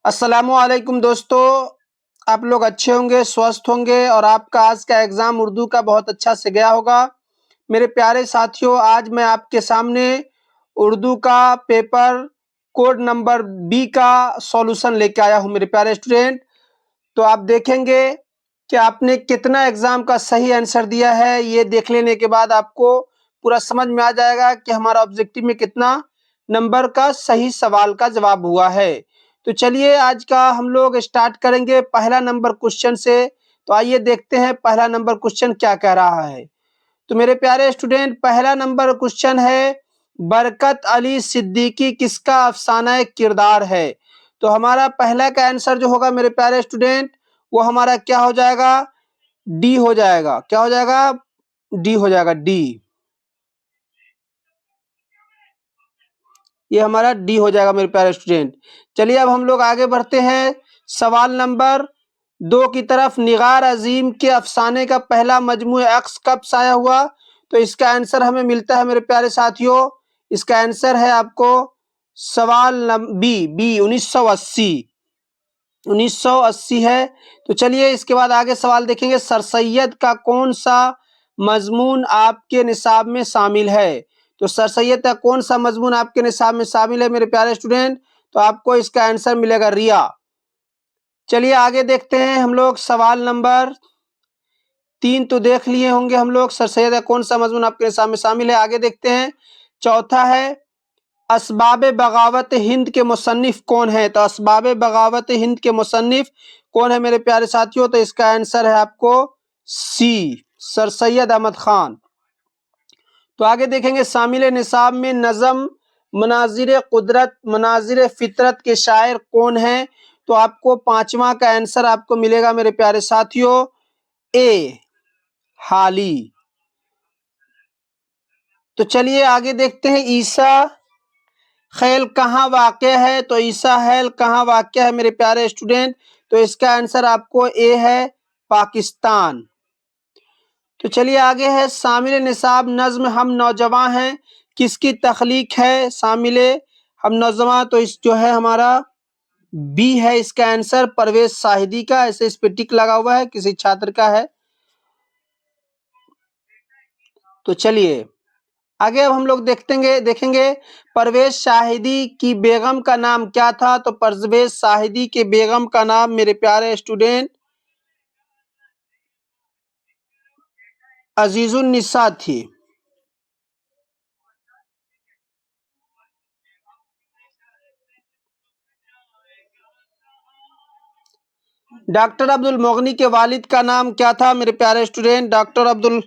अस्सलामुअलैकुम दोस्तों। आप लोग अच्छे होंगे, स्वस्थ होंगे और आपका आज का एग्ज़ाम उर्दू का बहुत अच्छा से गया होगा। मेरे प्यारे साथियों, आज मैं आपके सामने उर्दू का पेपर कोड नंबर बी का सॉल्यूशन लेके आया हूँ मेरे प्यारे स्टूडेंट। तो आप देखेंगे कि आपने कितना एग्ज़ाम का सही आंसर दिया है। ये देख लेने के बाद आपको पूरा समझ में आ जाएगा कि हमारा ऑब्जेक्टिव में कितना नंबर का सही सवाल का जवाब हुआ है। तो चलिए आज का हम लोग स्टार्ट करेंगे पहला नंबर क्वेश्चन से। तो आइए देखते हैं पहला नंबर क्वेश्चन क्या कह रहा है। तो मेरे प्यारे स्टूडेंट, पहला नंबर क्वेश्चन है, बरकत अली सिद्दीकी किसका अफसाना किरदार है। तो हमारा पहला का आंसर जो होगा मेरे प्यारे स्टूडेंट, वो हमारा क्या हो जाएगा, डी हो जाएगा। क्या हो जाएगा, डी हो जाएगा, डी। ये हमारा डी हो जाएगा मेरे प्यारे स्टूडेंट। चलिए अब हम लोग आगे बढ़ते हैं सवाल नंबर 2 की तरफ। निगार अजीम के अफसाने का पहला मजमू अक्स कब शाया हुआ। तो इसका आंसर हमें मिलता है मेरे प्यारे साथियों, इसका आंसर है आपको सवाल बी बी 1980। 1980 है। तो चलिए इसके बाद आगे सवाल देखेंगे, सर सैयद का कौन सा मजमून आपके निसाब में शामिल है। तो सर सैयद का कौन सा मजमून आपके निसाब में शामिल है मेरे प्यारे स्टूडेंट। तो आपको इसका आंसर मिलेगा रिया। चलिए आगे देखते हैं हम लोग सवाल नंबर 3 तो देख लिए होंगे हम लोग, सर सैयद का कौन सा मजमून आपके निसाब में शामिल है। आगे देखते हैं चौथा है, असबाब बगावत हिंद के मुसन्निफ कौन है। तो असबाब बगावत हिंद के मुसन्निफ कौन है मेरे प्यारे साथियों। तो इसका आंसर है आपको सी, सर सैयद अहमद खान। तो आगे देखेंगे, शामिल निसाब में नज़म मनाजिर कुदरत मनाजिर फितरत के शायर कौन है। तो आपको पांचवा का आंसर आपको मिलेगा मेरे प्यारे साथियों, ए हाली। तो चलिए आगे देखते हैं, ईसा खैल कहाँ वाक़या है। तो ईसा खैल कहाँ वाक़या है मेरे प्यारे स्टूडेंट। तो इसका आंसर आपको ए है, पाकिस्तान। तो चलिए आगे है, शामिल निसाब नज़्म हम नौजवान हैं किसकी तख्लीक है। शामिल हम नौजवान, तो इस जो है हमारा बी है इसका आंसर, परवेज साहिदी का। ऐसे इस पे टिक लगा हुआ है, किसी छात्र का है। तो चलिए आगे अब हम लोग देखेंगे परवेज शाहिदी की बेगम का नाम क्या था। तो परवेज शाहिदी के बेगम का नाम मेरे प्यारे स्टूडेंट अजीजुन निसा थी। डॉक्टर अब्दुल मोगनी के वालिद का नाम क्या था मेरे प्यारे स्टूडेंट। डॉक्टर अब्दुल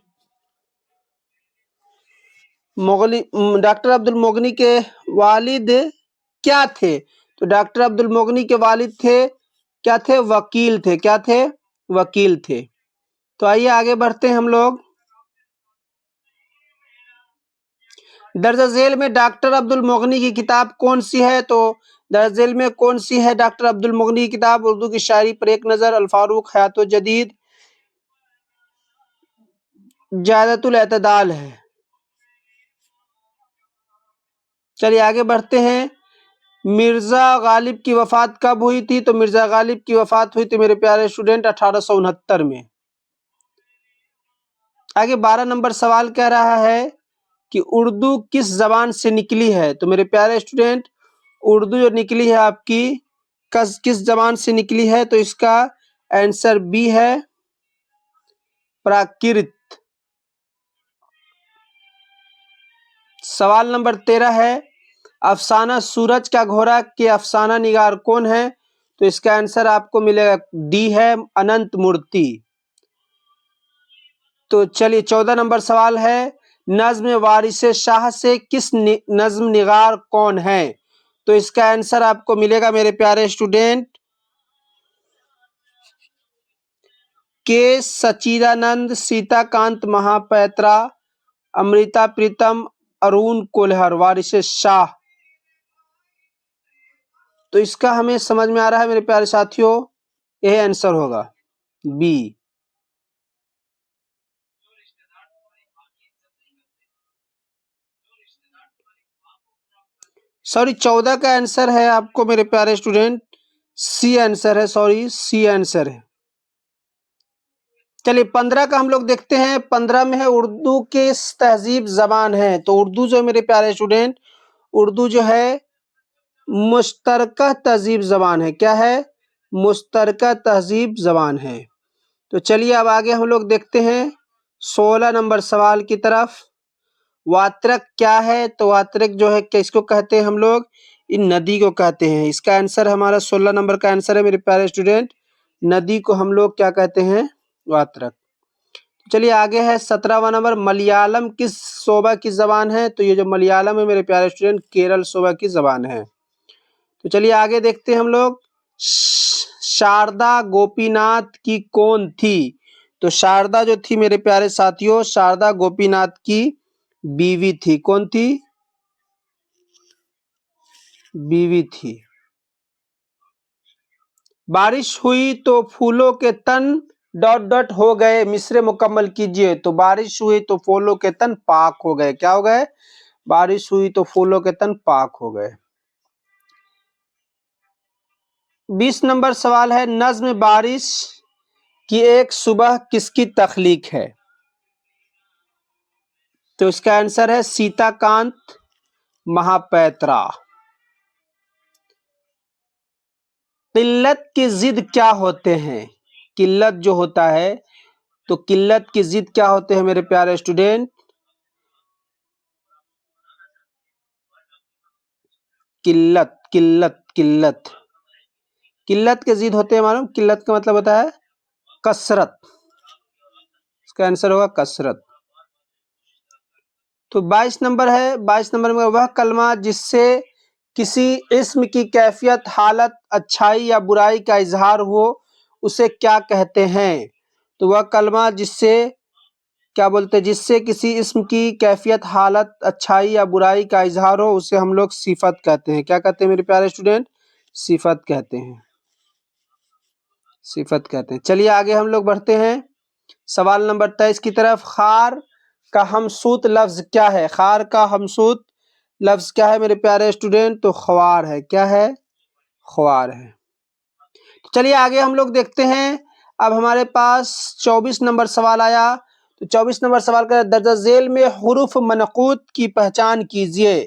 मोगनी के वालिद क्या थे। तो डॉक्टर अब्दुल मोगनी के वालिद थे, क्या थे, वकील थे। क्या थे, वकील थे। तो आइए आगे बढ़ते हैं हम लोग। दर्ज झेल में डॉक्टर अब्दुल मोगनी की किताब कौन सी है। तो दर्ज झेल में कौन सी है डॉक्टर अब्दुल मोगनी की किताब। उर्दू की शायरी पर एक नज़र, अल फारूक हयात जदीद, जायदतुल एतदाल है। चलिए आगे बढ़ते हैं, मिर्ज़ा गालिब की वफ़ात कब हुई थी। तो मिर्ज़ा गालिब की वफ़ात हुई थी मेरे प्यारे स्टूडेंट 1869 में। आगे 12 नंबर सवाल कह रहा है कि उर्दू किस जबान से निकली है। तो मेरे प्यारे स्टूडेंट, उर्दू जो निकली है आपकी किस जबान से निकली है। तो इसका आंसर बी है, प्राकृत। सवाल नंबर 13 है, अफसाना सूरज का घोड़ा के अफसाना निगार कौन है। तो इसका आंसर आपको मिलेगा डी है, अनंत मूर्ति। तो चलिए 14 नंबर सवाल है, नज्म वारिस शाह से किस नज्म निगार कौन है। तो इसका आंसर आपको मिलेगा मेरे प्यारे स्टूडेंट, के सच्चिदानंद, सीताकांत महापैत्रा, अमृता प्रीतम, अरुण कोल्हर, वारिस शाह। तो इसका हमें समझ में आ रहा है मेरे प्यारे साथियों, यह आंसर होगा बी। सॉरी, 14 का आंसर है आपको मेरे प्यारे स्टूडेंट, सी आंसर है, सॉरी सी आंसर है। चलिए 15 का हम लोग देखते हैं। 15 में है उर्दू किस तहजीब जबान है। तो उर्दू जो मेरे प्यारे स्टूडेंट, उर्दू जो है मुश्तरका तहजीब जबान है। क्या है? मुश्तरका तहजीब जबान है। तो चलिए अब आगे हम लोग देखते हैं 16 नंबर सवाल की तरफ। वात्रक क्या है? तो वात्रक जो है किसको कहते हैं हम लोग? इन नदी को कहते हैं। इसका आंसर हमारा 16 नंबर का आंसर है मेरे प्यारे स्टूडेंट, नदी को हम लोग क्या कहते हैं? वात्रक। चलिए आगे है 17वां नंबर, मलयालम किस सूबा की जबान है? तो ये जो मलयालम है मेरे प्यारे स्टूडेंट, केरल सूबा की जबान है। तो चलिए आगे देखते हैं हम लोग, शारदा गोपीनाथ की कौन थी? तो शारदा जो थी मेरे प्यारे साथियों, शारदा गोपीनाथ की बीवी थी। कौन थी? बीवी थी। बारिश हुई तो फूलों के तन डॉट डॉट हो गए, मिसरे मुकम्मल कीजिए। तो बारिश हुई तो फूलों के तन पाक हो गए। क्या हो गए? बारिश हुई तो फूलों के तन पाक हो गए। 20 नंबर सवाल है, नज्म बारिश की एक सुबह किसकी तख्लीक है? तो इसका आंसर है सीताकांत महापैत्रा। किल्लत की जिद क्या होते हैं? किल्लत जो होता है, तो किल्लत की जिद क्या होते हैं मेरे प्यारे स्टूडेंट? किल्लत किल्लत किल्लत किल्लत के जिद होते हैं मालूम? किल्लत का मतलब होता है कसरत। इसका आंसर होगा कसरत। तो 22 नंबर है, 22 नंबर में वह कलमा जिससे किसी इस्म की कैफियत, हालत, अच्छाई या बुराई का इजहार हो, उसे क्या कहते हैं? तो वह कलमा जिससे क्या बोलते हैं, जिससे किसी इस्म की कैफियत, हालत, अच्छाई या बुराई का इजहार हो, उसे हम लोग सिफत कहते हैं। क्या कहते हैं मेरे प्यारे स्टूडेंट? सिफत कहते हैं। सिफत कहते हैं। चलिए आगे हम लोग बढ़ते हैं सवाल नंबर 23 की तरफ। खार का हमसूत लफ्ज क्या है? खार का हमसूत लफ्ज क्या है मेरे प्यारे स्टूडेंट? तो ख्वार है। क्या है? ख्वार है। चलिए आगे हम लोग देखते हैं। अब हमारे पास 24 नंबर सवाल आया। तो 24 नंबर सवाल का दर्जा झेल में हुरूफ मनकूत की पहचान कीजिए।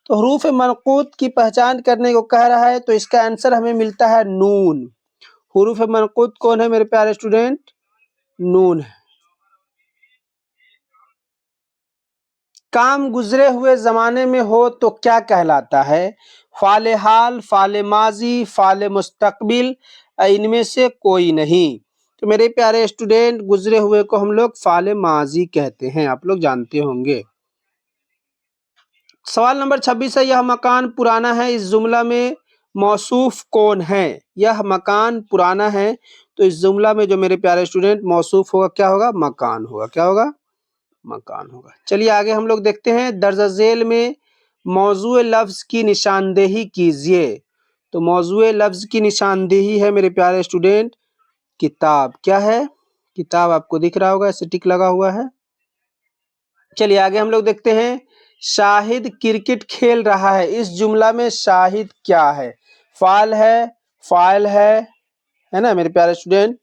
तो हुरूफ मनकूत की पहचान करने को कह रहा है, तो इसका आंसर हमें मिलता है नून। हुरूफ मनकूत कौन है मेरे प्यारे स्टूडेंट? नून है। काम गुजरे हुए जमाने में हो तो क्या कहलाता है? फाले हाल, फाले माजी, फाले मुस्तकबिल, इनमें से कोई नहीं। तो मेरे प्यारे स्टूडेंट, गुजरे हुए को हम लोग फाले माजी कहते हैं, आप लोग जानते होंगे। सवाल नंबर 26 है, यह मकान पुराना है, इस जुमला में मौसूफ कौन है? यह मकान पुराना है, तो इस जुमला में जो मेरे प्यारे स्टूडेंट मौसूफ होगा, क्या होगा? मकान होगा। क्या होगा? मकान होगा। चलिए आगे हम लोग देखते हैं, दर्ज झेल में मौजूए लफ्ज की निशानदेही कीजिए। तो मौजूए लफ्ज की निशानदेही है मेरे प्यारे स्टूडेंट किताब। क्या है? किताब। आपको दिख रहा होगा, ऐसे टिक लगा हुआ है। चलिए आगे हम लोग देखते हैं, शाहिद क्रिकेट खेल रहा है, इस जुमला में शाहिद क्या है? फाल है, फाइल है ना मेरे प्यारे स्टूडेंट,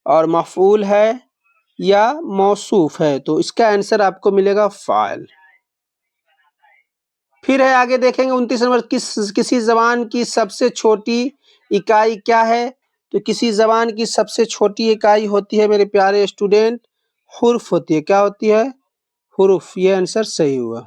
और मफूल है या मौसूफ है? तो इसका आंसर आपको मिलेगा फाइल। फिर है आगे देखेंगे 29 नंबर, किसी जबान की सबसे छोटी इकाई क्या है? तो किसी जबान की सबसे छोटी इकाई होती है मेरे प्यारे स्टूडेंट हुर्फ होती है। क्या होती है? हुर्फ। ये आंसर सही हुआ।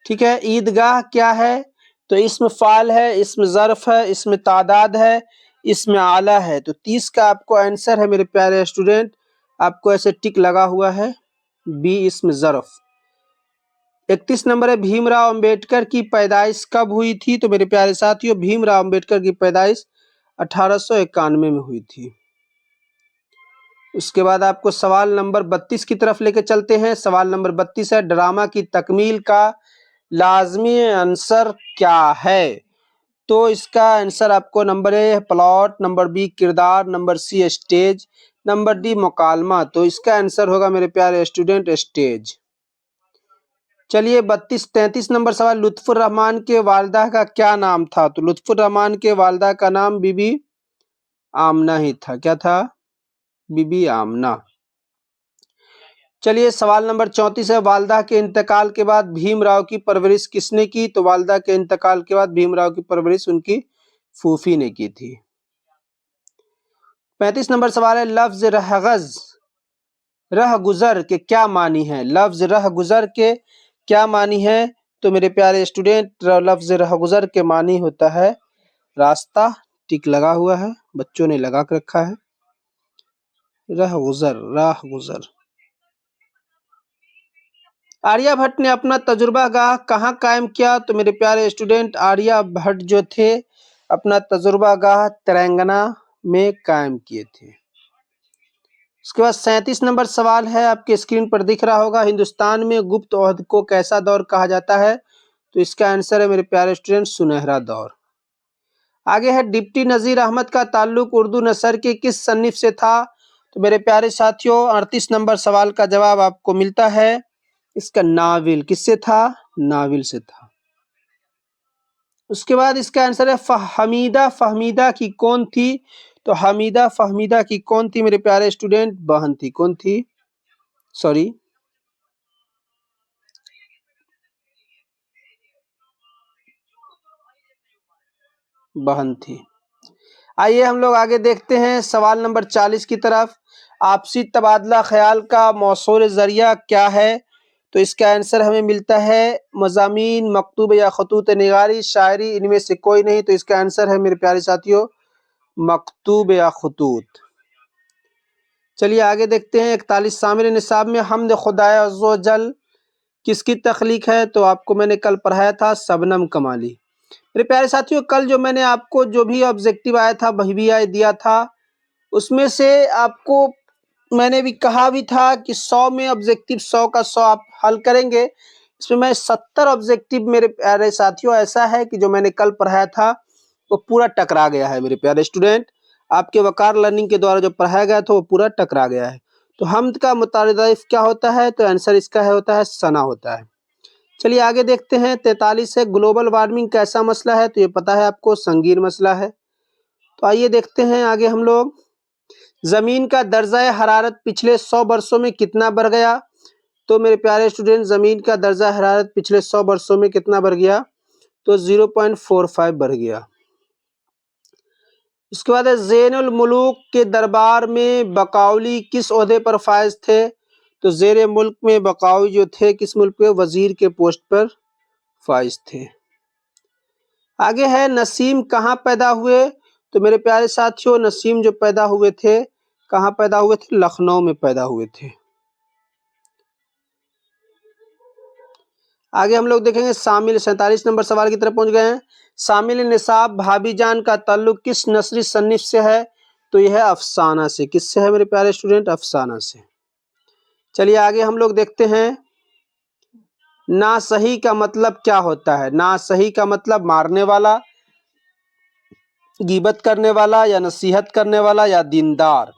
ठीक है। ईदगाह क्या है? तो इसमें फाल है, इसमें ज़र्फ है, इसमें तादाद है, इसमें आला है। तो 30 का आपको आंसर है मेरे प्यारे स्टूडेंट, आपको ऐसे टिक लगा हुआ है, बी इसमें ज़र्फ। 31 नंबर है, भीमराव अंबेडकर की पैदाइश कब हुई थी? तो मेरे प्यारे साथियों, भीमराव अंबेडकर की पैदाइश 1891 में हुई थी। उसके बाद आपको सवाल नंबर 32 की तरफ लेके चलते हैं। सवाल नंबर 32 है, ड्रामा की तकमील का लाजमी आंसर क्या है? तो इसका आंसर आपको number A plot, number B किरदार, number C stage, number D मुकालमा। तो इसका आंसर होगा मेरे प्यारे स्टूडेंट स्टेज। चलिए 33 नंबर सवाल, लुत्फुर रहमान के वालिदा का क्या नाम था? तो लुत्फुर रहमान के वालिदा का नाम बीबी आमना ही था। क्या था? बीबी आमना। चलिए सवाल नंबर 34 है, वालिदा के इंतकाल के बाद भीमराव की परवरिश किसने की? तो वालिदा के इंतकाल के बाद भीमराव की परवरिश उनकी फूफी ने की थी। 35 नंबर सवाल है, लफ्ज रहगुजर के क्या मानी है? लफ्ज रहगुजर के क्या मानी है? तो मेरे प्यारे स्टूडेंट, लफ्ज रहगुजर के मानी होता है रास्ता। टिक लगा हुआ है, बच्चों ने लगा कर रखा है। रहगुजर, राहगुजर। आर्यभट्ट ने अपना तजुर्बागाह कहाँ कायम किया? तो मेरे प्यारे स्टूडेंट, आर्यभट्ट जो थे अपना तजुर्बागाह तेलंगाना में कायम किए थे। उसके बाद 37 नंबर सवाल है, आपके स्क्रीन पर दिख रहा होगा, हिंदुस्तान में गुप्त अवध को कैसा दौर कहा जाता है? तो इसका आंसर है मेरे प्यारे स्टूडेंट सुनहरा दौर। आगे है, डिप्टी नजीर अहमद का ताल्लुक उर्दू नसर के किस सन्निफ से था? तो मेरे प्यारे साथियों 38 नंबर सवाल का जवाब आपको मिलता है इसका नाविल। किससे था? नाविल से था। उसके बाद इसका आंसर है हमीदा फहमीदा की कौन थी? तो हमीदा फहमीदा की कौन थी मेरे प्यारे स्टूडेंट? बहन थी। कौन थी? सॉरी, बहन थी। आइए हम लोग आगे देखते हैं सवाल नंबर 40 की तरफ। आपसी तबादला ख्याल का मौसूल जरिया क्या है? तो इसका आंसर हमें मिलता है मज़ामीन, मकतूब या खतूत निगारी, शायरी, इनमें से कोई नहीं। तो इसका आंसर है मेरे प्यारे साथियों मकतूब या खतूत। चलिए आगे देखते हैं 41 शामिल निसाब में हमद खुदाए अज़्ज़ व जल किसकी तख्लीक है? तो आपको मैंने कल पढ़ाया था शबनम कमाली। मेरे प्यारे साथियों, कल जो मैंने आपको जो भी ऑब्जेक्टिव आया था बहिबिया दिया था, उसमें से आपको मैंने भी कहा भी था कि 100 में ऑब्जेक्टिव 100 का 100 आप हल करेंगे। इसमें मैं 70 ऑब्जेक्टिव मेरे प्यारे साथियों ऐसा है कि जो मैंने कल पढ़ाया था वो पूरा टकरा गया है। मेरे प्यारे स्टूडेंट, आपके वकार लर्निंग के द्वारा जो पढ़ाया गया था वो पूरा टकरा गया है। तो हमद का मुतारिफ क्या होता है? तो आंसर इसका है होता है सना होता है। चलिए आगे देखते हैं 43 है, ग्लोबल वार्मिंग कैसा मसला है? तो ये पता है आपको, संगीन मसला है। तो आइए देखते हैं आगे हम लोग, जमीन का दर्जा हरारत पिछले 100 वर्षों में कितना बढ़ गया? तो मेरे प्यारे स्टूडेंट, जमीन का दर्जा हरारत पिछले 100 वर्षों में कितना बढ़ गया? तो 0.45 बढ़ गया। उसके बाद है, ज़ैनुल मुल्क के दरबार में बकौली किस ओहदे पर फायज थे? तो ज़ेर मुल्क में बकौली जो थे किस मुल्क पे? वजीर के पोस्ट पर फायज थे। आगे है, नसीम कहाँ पैदा हुए? तो मेरे प्यारे साथियों, नसीम जो पैदा हुए थे कहाँ पैदा हुए थे? लखनऊ में पैदा हुए थे। आगे हम लोग देखेंगे शामिल 47 नंबर सवाल की तरफ पहुंच गए हैं। शामिल निसाब भाभी जान का ताल्लुक किस नसरी सन्निफ से है? तो यह है अफसाना से। किससे है मेरे प्यारे स्टूडेंट? अफसाना से। चलिए आगे हम लोग देखते हैं, ना सही का मतलब क्या होता है? ना सही का मतलब मारने वाला, गीबत करने वाला, या नसीहत करने वाला, या दीनदार।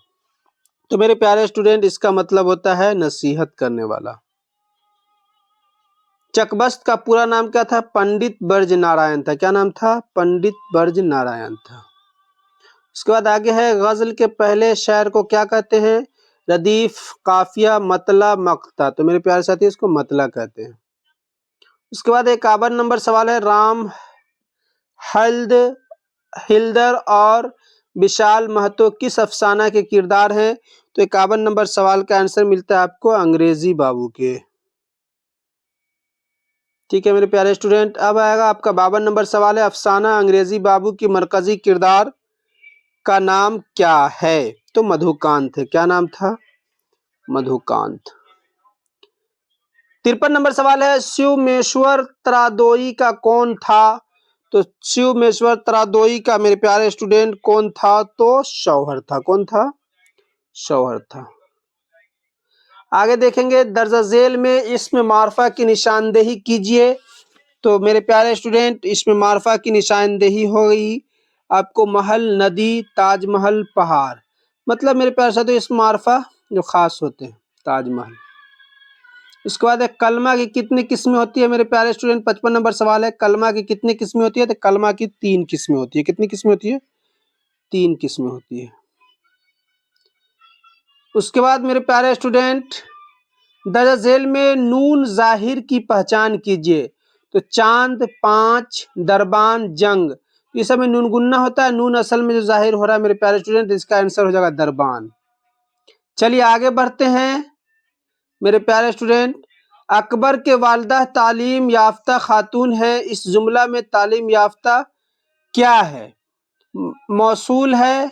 तो मेरे प्यारे स्टूडेंट इसका मतलब होता है नसीहत करने वाला। चकबस्त का पूरा नाम क्या था? पंडित बर्ज नारायण था। क्या नाम था? पंडित बर्ज नारायण था। उसके बाद आगे है, गजल के पहले शेर को क्या कहते हैं? रदीफ, काफिया, मतला, मक्ता। तो मेरे प्यारे साथी इसको मतला कहते हैं। उसके बाद 51 नंबर सवाल है, राम हल्द हिल्दर और विशाल महतो किस अफसाना के किरदार हैं? तो 51 नंबर सवाल का आंसर मिलता है आपको अंग्रेजी बाबू के। ठीक है मेरे प्यारे स्टूडेंट, अब आएगा आपका 52 नंबर सवाल है, अफसाना अंग्रेजी बाबू की मरकजी किरदार का नाम क्या है? तो मधुकांत है। क्या नाम था? मधुकांत। 53 नंबर सवाल है, शिवमेश्वर तरादोई का कौन था? तो शिवमेश्वर तरादोई का मेरे प्यारे स्टूडेंट कौन था? तो शौहर था। कौन था? शौहर था। आगे देखेंगे, दर्जा झेल में इस्म मारफा की निशानदेही कीजिए। तो मेरे प्यारे स्टूडेंट, इसमें मारफा की निशानदेही हो गई आपको महल, नदी, ताजमहल, पहाड़। मतलब मेरे प्यारे साथियों इस मारफा जो खास होते हैं, ताजमहल। इसके बाद है कलमा की कितनी किस्में होती है मेरे प्यारे स्टूडेंट। 55 नंबर सवाल है, कलमा की कितनी किस्में होती है। तो कलमा की 3 किस्में होती है। कितनी किस्में होती है? 3 किस्में होती है। उसके बाद मेरे प्यारे स्टूडेंट, दर्ज झेल में नून जाहिर की पहचान कीजिए। तो चांद, 5, दरबान, जंग, ये सब में नून गुन्ना होता है। नून असल में जो जाहिर हो रहा है मेरे प्यारे स्टूडेंट, इसका आंसर हो जाएगा दरबान। चलिए आगे बढ़ते हैं मेरे प्यारे स्टूडेंट। अकबर के वालिदा तालीम याफ्ता खातून है। इस जुमला में तालीम याफ्ता क्या है? मौसूल है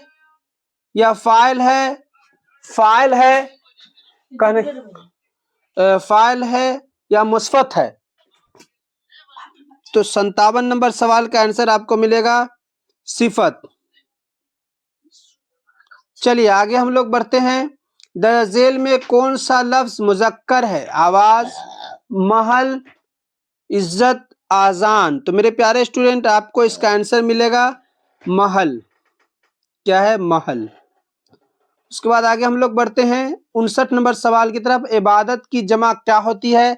या फाइल है? फाइल है कहने फाइल है या मुस्बत है? तो 57 नंबर सवाल का आंसर आपको मिलेगा सिफत। चलिए आगे हम लोग बढ़ते हैं। दर्जेल में कौन सा लफ्ज मुजक्कर है? आवाज, महल, इज्जत, आजान। तो मेरे प्यारे स्टूडेंट आपको इसका आंसर मिलेगा महल। क्या है? महल। उसके बाद आगे हम लोग बढ़ते हैं 59 नंबर सवाल की तरफ। इबादत की जमा क्या होती है?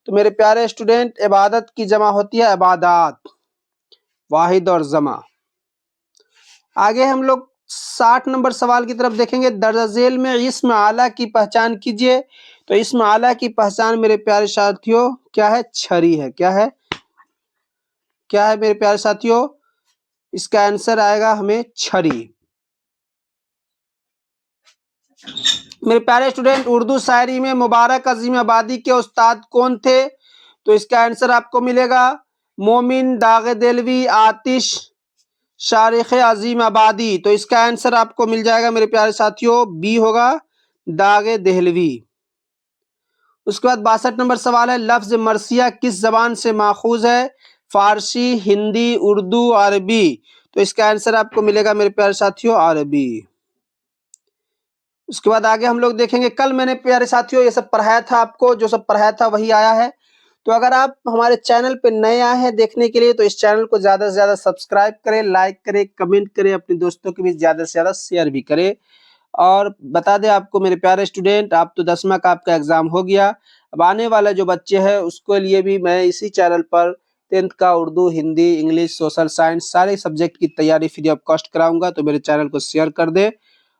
तो मेरे प्यारे स्टूडेंट इबादत की जमा होती है इबादात, वाहिद और जमा। आगे हम लोग 60 नंबर सवाल की तरफ देखेंगे। दर्ज झेल में इस्म आला की पहचान कीजिए। तो इस्म आला की पहचान मेरे प्यारे साथियों क्या है? छरी है। क्या है? क्या है मेरे प्यारे साथियों? इसका आंसर आएगा हमें छरी। मेरे प्यारे स्टूडेंट उर्दू शायरी में मुबारक अजीम आबादी के उस्ताद कौन थे? तो इसका आंसर आपको मिलेगा मोमिन, दागे देलवी, आतिश, शारिख अजीम आबादी। तो इसका आंसर आपको मिल जाएगा मेरे प्यारे साथियों बी होगा, दागे देहलवी। उसके बाद 62 नंबर सवाल है, लफ्ज मरसिया किस जबान से माखूज है? फारसी, हिंदी, उर्दू, अरबी। तो इसका आंसर आपको मिलेगा मेरे प्यारे साथियों अरबी। उसके बाद आगे हम लोग देखेंगे। कल मैंने प्यारे साथियों ये सब पढ़ाया था आपको, जो सब पढ़ाया था वही आया है। तो अगर आप हमारे चैनल पे नए आए हैं देखने के लिए तो इस चैनल को ज़्यादा से ज़्यादा सब्सक्राइब करें, लाइक करें, कमेंट करें, अपने दोस्तों के बीच ज़्यादा से ज़्यादा शेयर भी करें। और बता दें आपको मेरे प्यारे स्टूडेंट, आप तो 10वां का आपका एग्ज़ाम हो गया। अब आने वाला जो बच्चे हैं उसके लिए भी मैं इसी चैनल पर 10th का Urdu, Hindi, English, social science सारे सब्जेक्ट की तैयारी फ्री ऑफ कॉस्ट कराऊंगा। तो मेरे चैनल को शेयर कर दे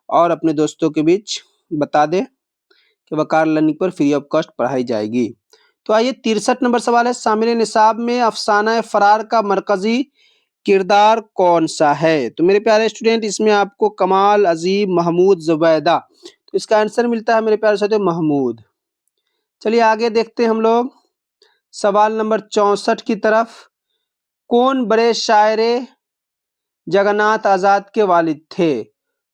और अपने दोस्तों के बीच बता दे कि वकार लर्निंग पर फ्री ऑफ कॉस्ट पढ़ाई जाएगी। तो आइए 63 नंबर सवाल है, शामिल निसाब में अफसाना फरार का मरकजी किरदार कौन सा है? तो मेरे प्यारे स्टूडेंट इसमें आपको कमाल, अजीम, महमूद, जुबैदा। तो इसका आंसर मिलता है मेरे प्यारे साथियों महमूद। चलिए आगे देखते हैं हम लोग सवाल नंबर 64 की तरफ। कौन बड़े शायरे जगन्नाथ आजाद के वालिद थे?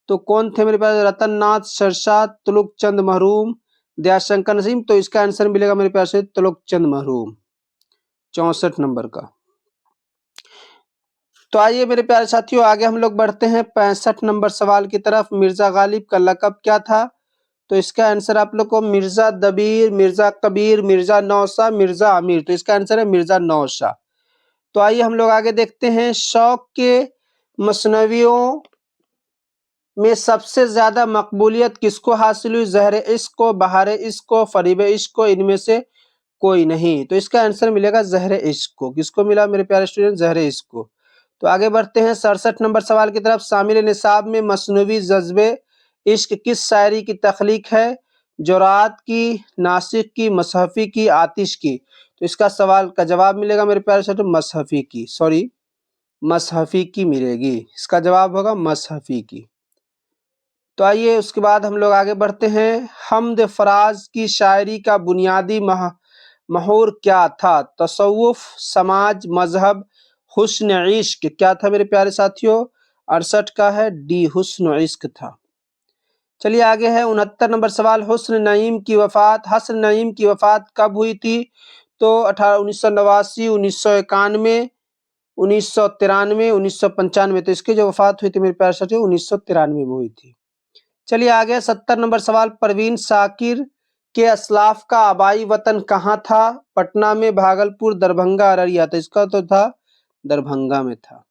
तो कौन थे मेरे पास? रतन नाथ शरशाह, तुलुक चंद महरूम, दयाशंकर नसीम। तो इसका आंसर मिलेगा मेरे पास तुलुक चंद महरूम, 64 नंबर का। तो आइए मेरे प्यारे साथियों आगे हम लोग बढ़ते हैं 65 नंबर सवाल की तरफ। मिर्जा गालिब का लक़ब क्या था? तो इसका आंसर आप लोग को मिर्जा दबीर, मिर्जा कबीर, मिर्जा नौशाह, मिर्जा अमीर। तो इसका आंसर है मिर्जा नौशाह। तो आइए हम लोग आगे देखते हैं। शौक के मसनवियों में सबसे ज्यादा मकबूलियत किसको हासिल हुई? ज़हर इश्क को, बहार इश्क को, फरीब इश्क को, इनमें से कोई नहीं। तो इसका आंसर मिलेगा ज़हर इश्क को। किसको मिला मेरे प्यारे स्टूडेंट? ज़हर इश्क को। तो आगे बढ़ते हैं 67 नंबर सवाल की तरफ। शामिल निसाब में मसनवी जज्बे इश्क किस शायरी की तख्लीक है? जोरात की, नासिक की, मसहफ़ी की, आतिश की। तो इसका सवाल का जवाब मिलेगा मेरे प्यारे साथियों मसहफ़ी की, सॉरी मसहफ़ी की मिलेगी। इसका जवाब होगा मसहफ़ी की। तो आइए उसके बाद हम लोग आगे बढ़ते हैं। हमद फराज की शायरी का बुनियादी महूर क्या था? तसव्वुफ, समाज, मजहब, हुस्न इश्क। क्या था मेरे प्यारे साथियों? 68 का है डी, हुस्न इश्क था। चलिए आगे है 69 नंबर सवाल। हसन नईम की वफात कब हुई थी? तो 1989, 1991, 1993, 1995। तो इसकी जो वफात हुई थी मेरे प्यारे साथियों 1993 में हुई थी। चलिए आगे 70 नंबर सवाल। परवीन शाकिर के असलाफ का आबाई वतन कहाँ था? पटना में, भागलपुर, दरभंगा, अररिया। तो इसका तो था दरभंगा में था।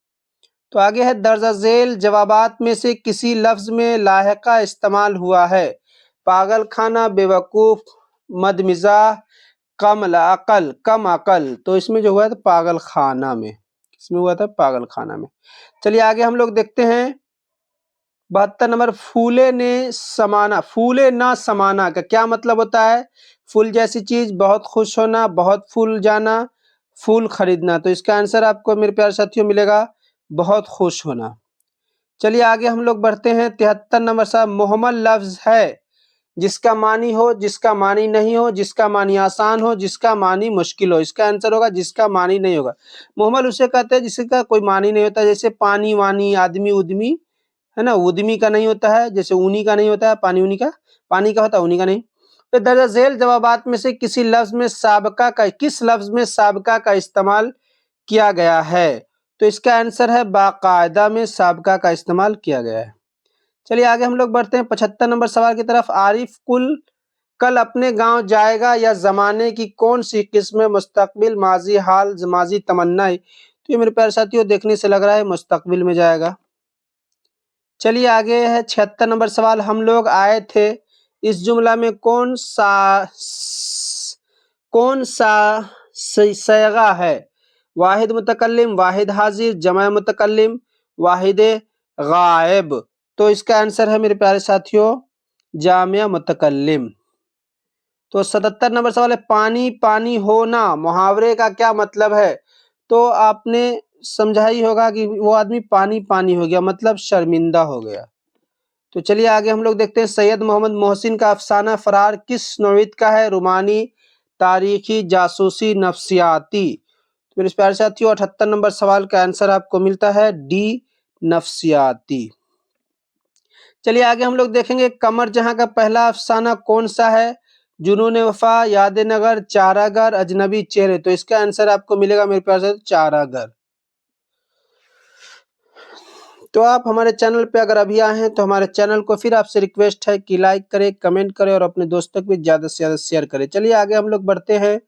तो आगे है दर्ज झेल जवाबात में से किसी लफ्ज में लाहिका इस्तेमाल हुआ है? पागल खाना, बेवकूफ, मदमिजाह, कम अकल, तो इसमें जो हुआ था पागल खाना में, इसमें हुआ था पागल खाना में। चलिए आगे हम लोग देखते हैं 72 नंबर, फूले ना समाना का क्या मतलब होता है? फूल जैसी चीज, बहुत खुश होना, बहुत फूल जाना, फूल खरीदना। तो इसका आंसर आपको मेरे प्यारे साथियों मिलेगा बहुत खुश होना। चलिए आगे हम लोग बढ़ते हैं 73 नंबर साहब, मोहम्मद लफ्ज है जिसका मानी हो, जिसका मानी नहीं हो, जिसका मानी आसान हो, जिसका मानी मुश्किल हो। इसका आंसर होगा जिसका मानी नहीं होगा। मोहम्मद उसे कहते हैं जिसका कोई मानी नहीं होता, जैसे पानी वानी, आदमी उदमी, है ना। उद्यमी का नहीं होता है, जैसे ऊनी का नहीं होता है, पानी ऊनी का, पानी का होता है, ऊनी का नहीं। तो दर्ज झेल जवाबात में से किस लफ्ज में साबका का इस्तेमाल किया गया है? तो इसका आंसर है बाकायदा में साबका का इस्तेमाल किया गया है। चलिए आगे हम लोग बढ़ते हैं 75 नंबर सवाल की तरफ। आरिफ कल अपने गांव जाएगा या जमाने की कौन सी किस्म, मुस्तकबिल, माजी, हाल, माजी तमन्नाएं? तो ये मेरे प्यारे साथियों देखने से लग रहा है मुस्तकबिल में जाएगा। चलिए आगे है 76 नंबर सवाल, हम लोग आए थे, इस जुमला में कौन सा सयगा है? वाहिद मुतकल्लिम, वाहिद हाजिर, जमा मुतकल्लिम, वाहिद गायब। तो इसका आंसर है मेरे प्यारे साथियों जामिया मुतकल्लिम। तो 77 नंबर सवाल है, पानी पानी होना मुहावरे का क्या मतलब है? तो आपने समझा ही होगा कि वो आदमी पानी पानी हो गया, मतलब शर्मिंदा हो गया। तो चलिए आगे हम लोग देखते हैं, सैयद मोहम्मद मोहसिन का अफसाना फरार किस नौयत का है? रोमानी, तारीखी, जासूसी, नफ्सियाती। तो मेरे प्यारे साथियों 78 नंबर सवाल का आंसर आपको मिलता है डी, नफ्सियाती। चलिए आगे हम लोग देखेंगे, कमर जहां का पहला अफसाना कौन सा है? जुनून वफा, याद नगर, चारागर, अजनबी चेहरे। तो इसका आंसर आपको मिलेगा मेरे प्यारे साथियों चारागर। तो आप हमारे चैनल पे अगर अभी आए हैं तो हमारे चैनल को फिर आपसे रिक्वेस्ट है कि लाइक करें, कमेंट करें और अपने दोस्तों को भी ज़्यादा से ज़्यादा शेयर करें। चलिए आगे हम लोग बढ़ते हैं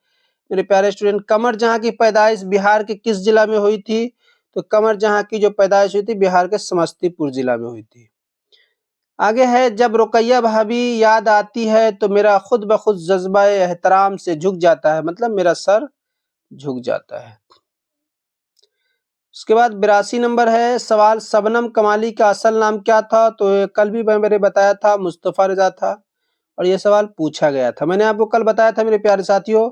मेरे प्यारे स्टूडेंट। कमर जहां की पैदाइश बिहार के किस जिला में हुई थी? तो कमर जहां की जो पैदाइश हुई थी बिहार के समस्तीपुर जिला में हुई थी। आगे है, जब रुकैया भाभी याद आती है तो मेरा खुद ब खुद जज्बा एहतराम से झुक जाता है, मतलब मेरा सर झुक जाता है। उसके बाद 82 नंबर है सवाल, शबनम कमाली का असल नाम क्या था? तो कल भी मैंने बताया था मुस्तफ़ा रजा था और ये सवाल पूछा गया था। मैंने आपको कल बताया था मेरे प्यारे साथियों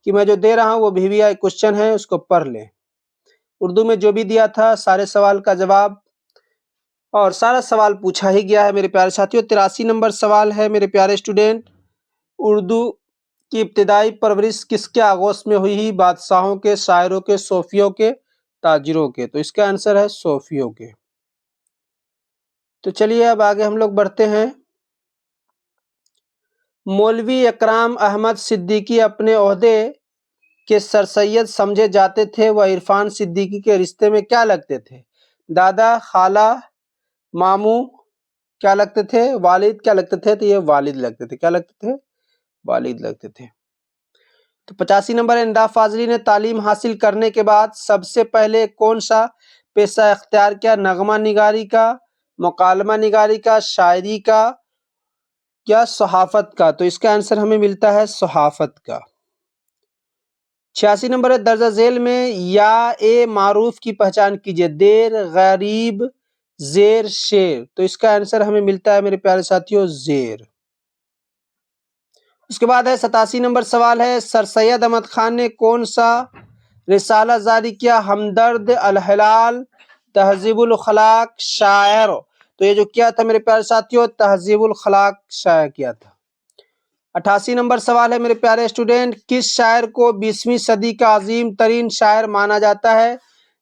कि मैं जो दे रहा हूँ वो VVI क्वेश्चन है, उसको पढ़ लें। उर्दू में जो भी दिया था सारे सवाल का जवाब और सारा सवाल पूछा ही गया है मेरे प्यारे साथियों। 83 नंबर सवाल है मेरे प्यारे स्टूडेंट, उर्दू की इब्तिदाई परवरिश किसके आगोश में हुई? बादशाहों के, शायरों के, सूफियों के, ताजिरों के। तो इसका आंसर है सूफियों के। तो चलिए अब आगे हम लोग बढ़ते हैं। मौलवी इकराम अहमद सिद्दीकी अपने ओहदे के सरसैयद समझे जाते थे, वह इरफान सिद्दीकी के रिश्ते में क्या लगते थे? दादा, खाला, मामू क्या लगते थे? वालिद क्या लगते थे? तो ये वालिद लगते थे। क्या लगते थे? वालिद लगते थे। तो 85 नंबर है, इंदा फाजली ने तालीम हासिल करने के बाद सबसे पहले कौन सा पेशा अख्तियार किया? नगमा निगारी का, मुकालमा निगारी का, शायरी का या सहाफत का? तो इसका आंसर हमें मिलता है सहाफत का। 86 नंबर है, दर्जा झेल में या ए मारूफ की पहचान कीजिए। देर, गरीब, जेर, शेर। तो इसका आंसर हमें मिलता है मेरे प्यारे साथियों जेर। उसके बाद है 87 नंबर सवाल है, सर सैयद अहमद खान ने कौन सा रिसाला जारी किया? हमदर्द, अल हिलाल, तहजीबुल खलाक, शायर। तो ये जो किया था मेरे प्यारे साथियों तहजीबुल खलाक शायर किया था। 88 नंबर सवाल है मेरे प्यारे स्टूडेंट, किस शायर को 20वीं सदी का अजीम तरीन शायर माना जाता है?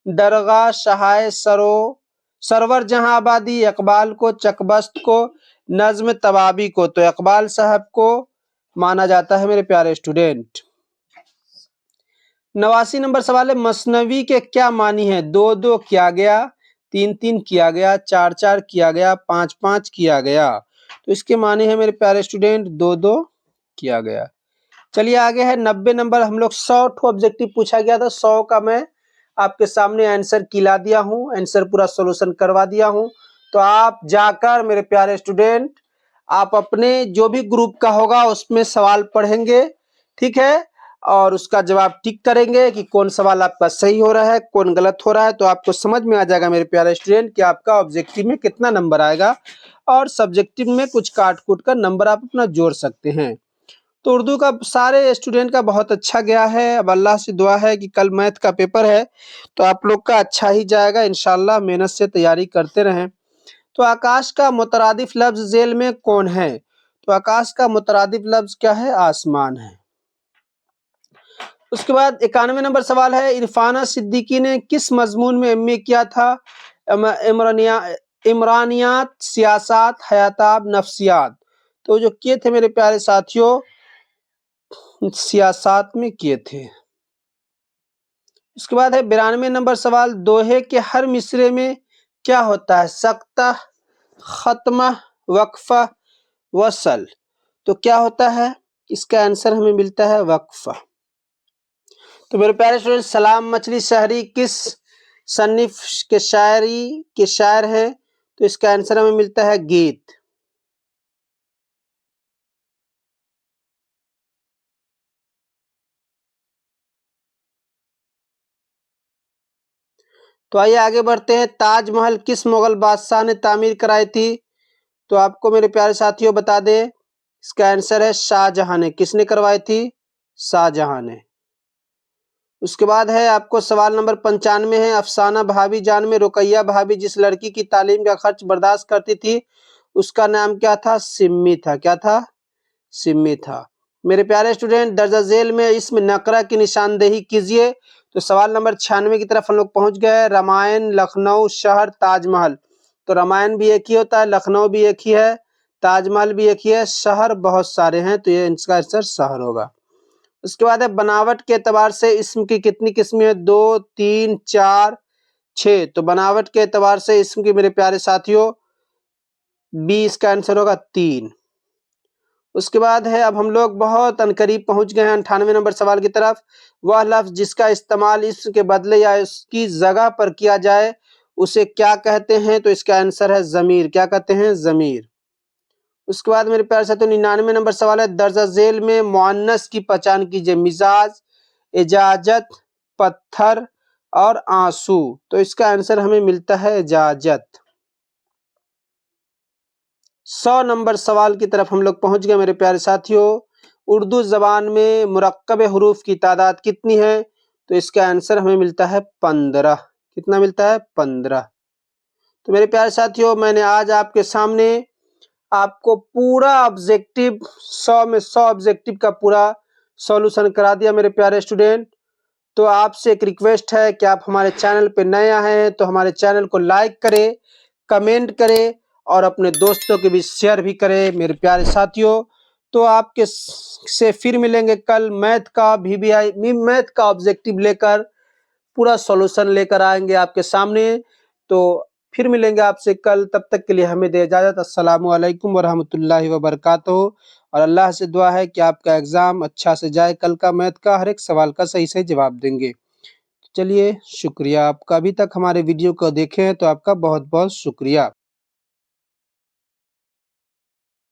दरगाह, शहाय सरवर जहां आबादी, इकबाल को, चकबस्त को, नज्म तवाबी को। तो इकबाल साहब को माना जाता है मेरे प्यारे स्टूडेंट। 89 नंबर सवाल है, मसनवी के क्या मानी है? 2-2 किया गया, 3-3 किया गया, 4-4 किया गया, 5-5 किया गया। तो इसके माने हैं मेरे प्यारे स्टूडेंट 2-2 किया गया। चलिए आगे है 90 नंबर, हम लोग 100 ऑब्जेक्टिव पूछा गया था, 100 का मैं आपके सामने आंसर किला दिया हूं, आंसर पूरा सॉल्यूशन करवा दिया हूं। तो आप जाकर मेरे प्यारे स्टूडेंट आप अपने जो भी ग्रुप का होगा उसमें सवाल पढ़ेंगे, ठीक है। और उसका जवाब टिक करेंगे कि कौन सवाल आपका सही हो रहा है, कौन गलत हो रहा है। तो आपको समझ में आ जाएगा मेरे प्यारे स्टूडेंट कि आपका ऑब्जेक्टिव में कितना नंबर आएगा और सब्जेक्टिव में कुछ काट-कूट कर नंबर आप अपना जोड़ सकते हैं। तो उर्दू का सारे स्टूडेंट का बहुत अच्छा गया है। अब अल्लाह से दुआ है कि कल मैथ का पेपर है, तो आप लोग का अच्छा ही जाएगा इंशाअल्लाह। मेहनत से तैयारी करते रहें। तो आकाश का मुतरादिफ लफ्ज़ ज़ेल में कौन है? तो आकाश का मुतरादिफ लफ्ज़ क्या है? आसमान है। उसके बाद 91 नंबर सवाल है, इरफाना सिद्दीकी ने किस मजमून में एमए किया था? इमरानिया इमरानियात, सियासत, हयाताब, नफ्सियात। तो जो किए थे मेरे प्यारे साथियों, सियासत में किए थे। उसके बाद है 92 नंबर सवाल, दोहे के हर मिसरे में क्या होता है? सक्ता, खत्मा, वक्फा, वसल। तो क्या होता है? इसका आंसर हमें मिलता है वक्फा। तो मेरे प्यारे स्टूडेंट, सलाम मछली शहरी किस सन्निफ के शायर हैं? तो इसका आंसर हमें मिलता है गीत। तो आइए आगे बढ़ते हैं। ताजमहल किस मुगल बादशाह ने तामीर कराई थी? तो आपको मेरे प्यारे साथियों बता दें, इसका आंसर है शाहजहां ने। किसने करवाई थी? शाहजहां ने। उसके बाद है आपको सवाल नंबर 95 है, अफसाना भाभी जान में रुकैया भाभी जिस लड़की की तालीम का खर्च बर्दाश्त करती थी उसका नाम क्या था? सिम्मी था। क्या था? सिम्मी था। मेरे प्यारे स्टूडेंट, दर्जा झेल में इसमें नकरा की निशानदेही कीजिए। तो सवाल नंबर 96 की तरफ हम लोग पहुंच गए। रामायण, लखनऊ, शहर, ताजमहल। तो रामायण भी एक ही होता है, लखनऊ भी एक ही है, ताजमहल भी एक ही है, शहर बहुत सारे हैं, तो ये इसका आंसर शहर होगा। उसके बाद है बनावट के एतबार से इसम की कितनी किस्में हैं? 2, 3, 4, 6। तो बनावट के एतबार से इसम की मेरे प्यारे साथियों बी इसका आंसर होगा 3। उसके बाद है, अब हम लोग बहुत अनकरीब पहुंच गए हैं 98 नंबर सवाल की तरफ। वह लफ्ज जिसका इस्तेमाल इसम के बदले या इसकी जगह पर किया जाए उसे क्या कहते हैं? तो इसका आंसर है जमीर। क्या कहते हैं? जमीर। उसके बाद मेरे प्यारे साथियों 99 नंबर सवाल है, दर्जा झेल में मुअन्नस की पहचान कीजिए। मिजाज, इजाजत, पत्थर और आंसू। तो इसका आंसर हमें मिलता है इजाजत। 100 नंबर सवाल की तरफ हम लोग पहुंच गए मेरे प्यारे साथियों। उर्दू जबान में मुरक्कब हरूफ की तादाद कितनी है? तो इसका आंसर हमें मिलता है 15। कितना मिलता है? 15। तो मेरे प्यारे साथियों, मैंने आज आपके सामने आपको पूरा ऑब्जेक्टिव 100 में 100 ऑब्जेक्टिव का पूरा सॉल्यूशन करा दिया मेरे प्यारे स्टूडेंट। तो आपसे एक रिक्वेस्ट है कि आप हमारे चैनल पे नए आए हैं तो हमारे चैनल को लाइक करें, कमेंट करें और अपने दोस्तों के बीच शेयर भी करें मेरे प्यारे साथियों। तो आपके से फिर मिलेंगे कल मैथ का मैथ का ऑब्जेक्टिव लेकर, पूरा सॉल्यूशन लेकर आएंगे आपके सामने। तो फिर मिलेंगे आपसे कल, तब तक के लिए हमें दे इजाजत। अस्सलामु अलैकुम वरहमतुल्लाहि वबरकातुहू। और अल्लाह से दुआ है कि आपका एग्जाम अच्छा से जाए, कल का मैथ का हर एक सवाल का सही सही जवाब देंगे। चलिए, शुक्रिया आपका। अभी तक हमारे वीडियो को देखे हैं तो आपका बहुत बहुत शुक्रिया।